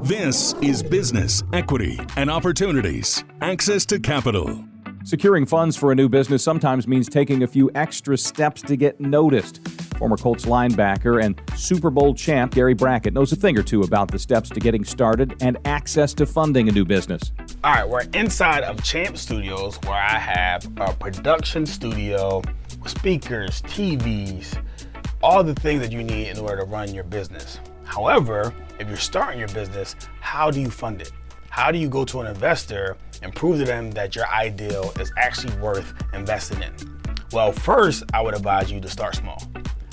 This is Business, Equity, and Opportunities. Access to Capital. Securing funds for a new business sometimes means taking a few extra steps to get noticed. Former Colts linebacker and Super Bowl champ Gary Brackett knows a thing or two about the steps to getting started and access to funding a new business. All right, we're inside of Champ Studios, where I have a production studio, speakers, TVs, all the things that you need in order to run your business. However, if you're starting your business, how do you fund it? How do you go to an investor and prove to them that your ideal is actually worth investing in? Well, first, I would advise you to start small.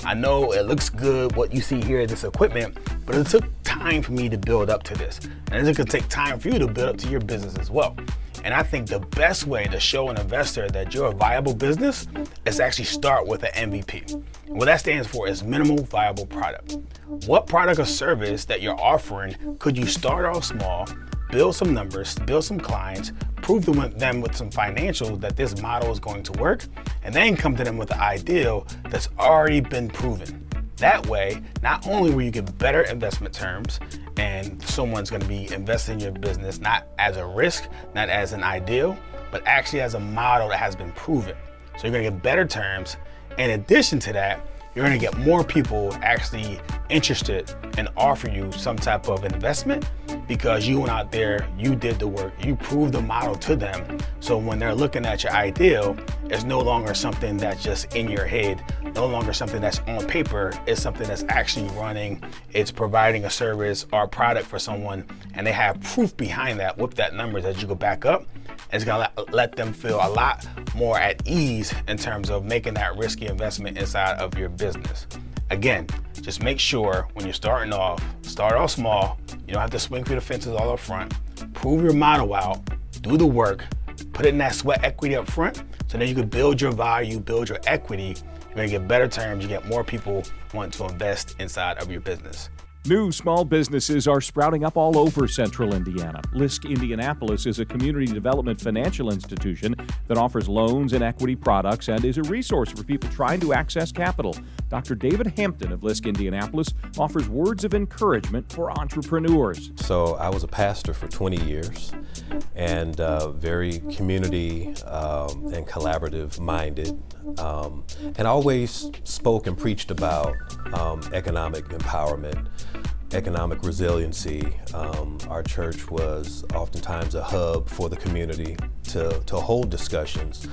I know it looks good, what you see here, this equipment, but it took time for me to build up to this. And it's gonna take time for you to build up to your business as well. And I think the best way to show an investor that you're a viable business is to actually start with an MVP. And what that stands for is minimal viable product. What product or service that you're offering could you start off small, build some numbers, build some clients, prove to them with some financials that this model is going to work, and then come to them with an ideal that's already been proven. That way, not only will you get better investment terms, and someone's gonna be investing in your business, not as a risk, not as an ideal, but actually as a model that has been proven. So you're gonna get better terms. In addition to that, you're gonna get more people actually interested and offer you some type of investment because you went out there, you did the work, you proved the model to them. So when they're looking at your ideal, it's no longer something that's just in your head, no longer something that's on paper, it's something that's actually running, it's providing a service or a product for someone, and they have proof behind that with that numbers that you go back up. It's gonna let them feel a lot more at ease in terms of making that risky investment inside of your business. Again, just make sure when you're starting off, start off small. You don't have to swing through the fences all up front. Prove your model out, do the work, put it in that sweat equity up front, so then you can build your value, build your equity. You're gonna get better terms, you get more people wanting to invest inside of your business. New small businesses are sprouting up all over central Indiana. Lisk Indianapolis is a community development financial institution that offers loans and equity products and is a resource for people trying to access capital. Dr. David Hampton of Lisk Indianapolis offers words of encouragement for entrepreneurs. So I was a pastor for 20 years and very community and collaborative minded, and always spoke and preached about economic empowerment, economic resiliency. Our church was oftentimes a hub for the community to hold discussions.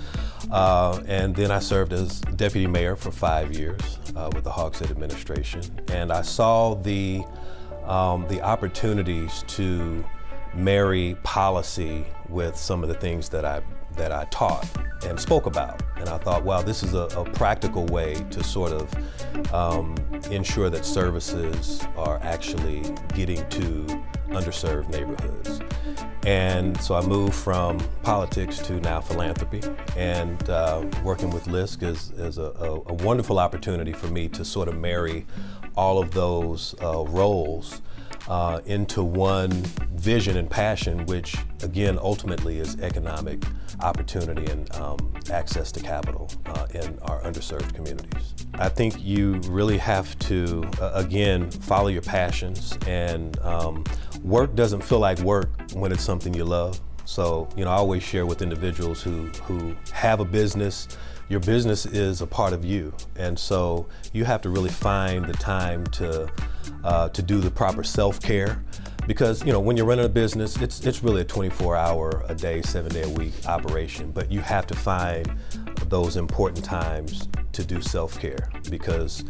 And then I served as deputy mayor for 5 years with the Hogshead administration. And I saw the opportunities to marry policy with some of the things that I taught and spoke about. And I thought, wow, this is a practical way to sort of ensure that services are actually getting to underserved neighborhoods. And so I moved from politics to now philanthropy, and working with Lisk is a wonderful opportunity for me to sort of marry all of those roles into one vision and passion, which again ultimately is economic opportunity and access to capital in our underserved communities. I think you really have to again follow your passions, and work doesn't feel like work when it's something you love. So I always share with individuals who have a business, your business is a part of you, and so you have to really find the time to do the proper self-care, because when you're running a business, it's really a 24-hour a day, 7-day-a-week operation, but you have to find those important times to do self-care, because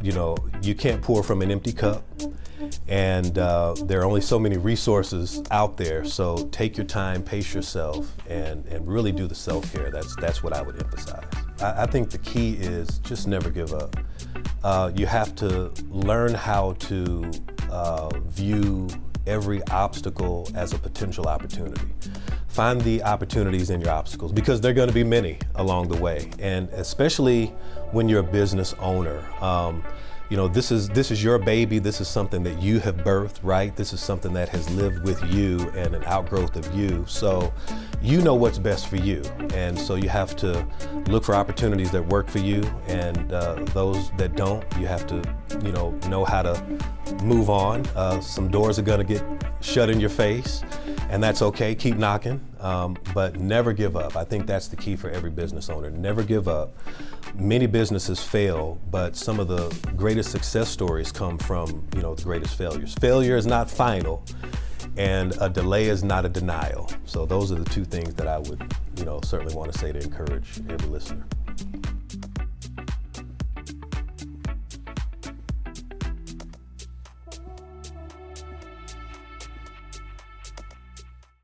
you can't pour from an empty cup, and there are only so many resources out there. So take your time, pace yourself, and really do the self-care. That's what I would emphasize. I think the key is just never give up. You have to learn how to view every obstacle as a potential opportunity. Find the opportunities in your obstacles, because there are going to be many along the way. And especially when you're a business owner, you know, this is your baby. This is something that you have birthed, right? This is something that has lived with you and an outgrowth of you. So you know what's best for you. And so you have to look for opportunities that work for you, and those that don't, you have to, you know how to move on. Some doors are gonna get shut in your face, and that's okay. Keep knocking, but never give up. I think that's the key for every business owner. Never give up. Many businesses fail, but some of the greatest success stories come from, you know, the greatest failures. Failure is not final, and a delay is not a denial. So those are the two things that I would, you know, certainly want to say to encourage every listener.